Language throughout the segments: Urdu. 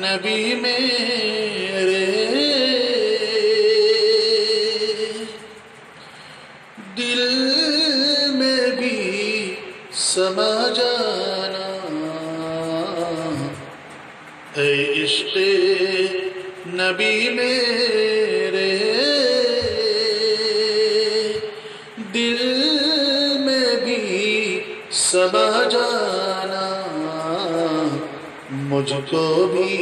نبی میرے دل میں بھی سما جانا، اے عشق نبی میرے دل میں بھی سما جانا، مجھ کو بھی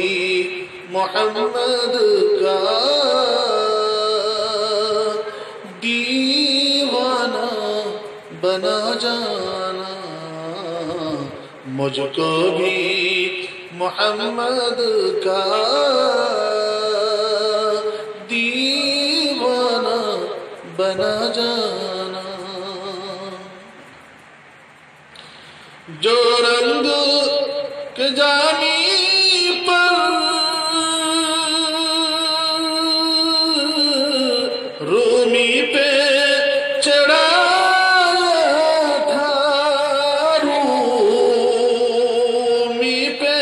محمد کا دیوانہ بنا جانا، مجھ کو بھی محمد کا دیوانہ بنا جانا، جو رنگ کے جانی پر رومی پہ چڑھایا تھا، رومی پہ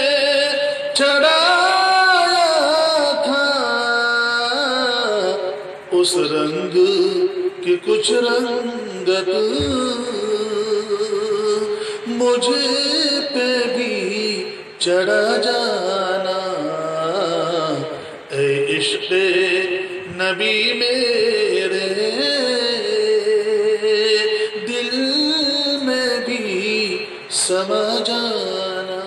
چڑھایا تھا، اس رنگ کی کچھ رنگت مجھے پہ بھی چڑھا جانا، اے عشق نبی میرے دل میں بھی سما جانا،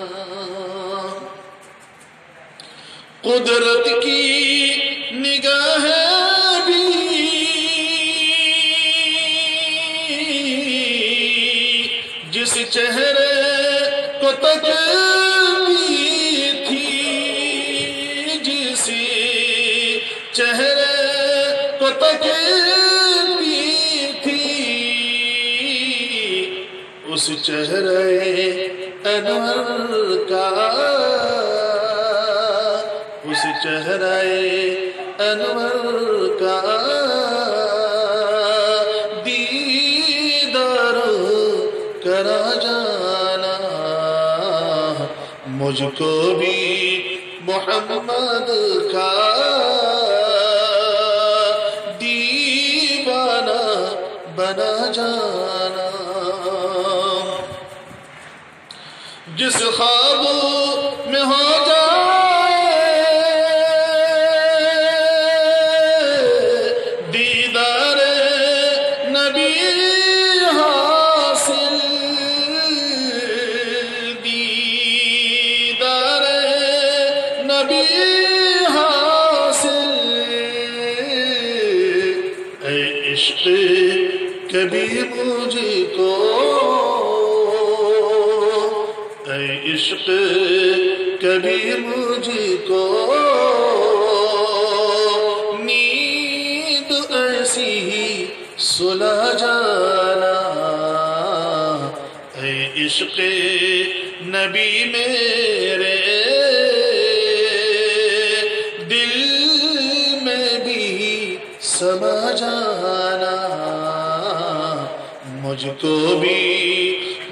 قدرت کی نگاہ بھی جس چہرے کو تکتی تھی، جس چہرے کو تکتی تھی، اس چہرے انور کا، اس چہرے انور کا دیدار کرا جانا، مجھ کو بھی محمد کا دیوانہ بنا جانا، جس خواب میں ہو جائے دیدار نبی حاصل، دیدار نبی حاصل، اے عشق کبھی مجھ کو، اے عشق کبھی مجھ کو نیند ایسی ہی سلا جانا، اے عشق نبی میرے دل میں بھی سما جانا، مجھ کو بھی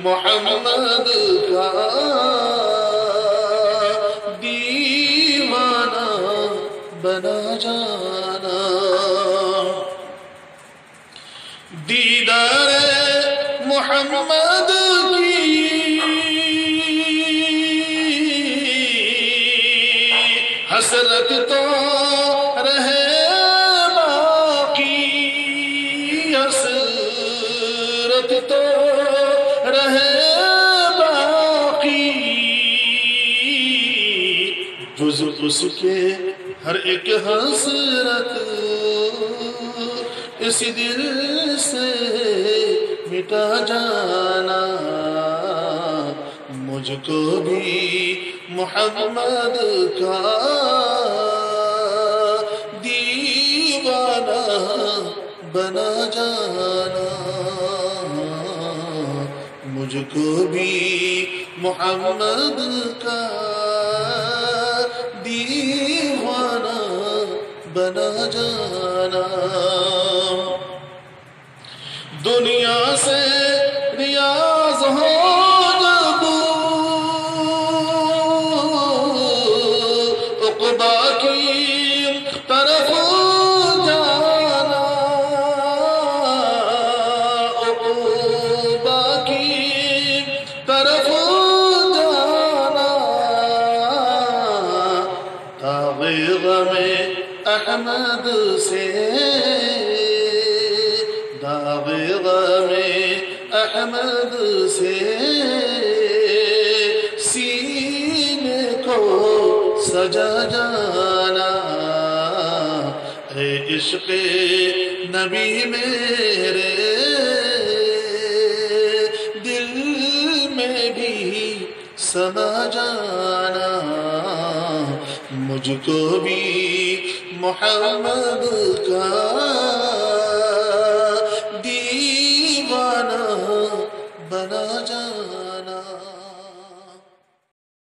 محمد کا دیوانہ بنا جانا، دیدار محمد کی حسرت تو رہے باقی، حسرت تو رہے باقی، جز اس کے ہر ایک حسرت اس دل سے مٹا جانا، مجھ کو بھی محمد کا دیوانہ بنا جانا، مجھ کو بھی محمد کا دیوانہ بنا جانا، دنیا سے ریاض ہو جب عقبہ کی طرف جانا، عقبہ کی طرف جانا، تاغِ غم احمد سے، داغ غم احمد سے سینے کو سجا جانا، اے عشق نبی میرے دل میں بھی سما جانا، مجھ کو بھی محمد کا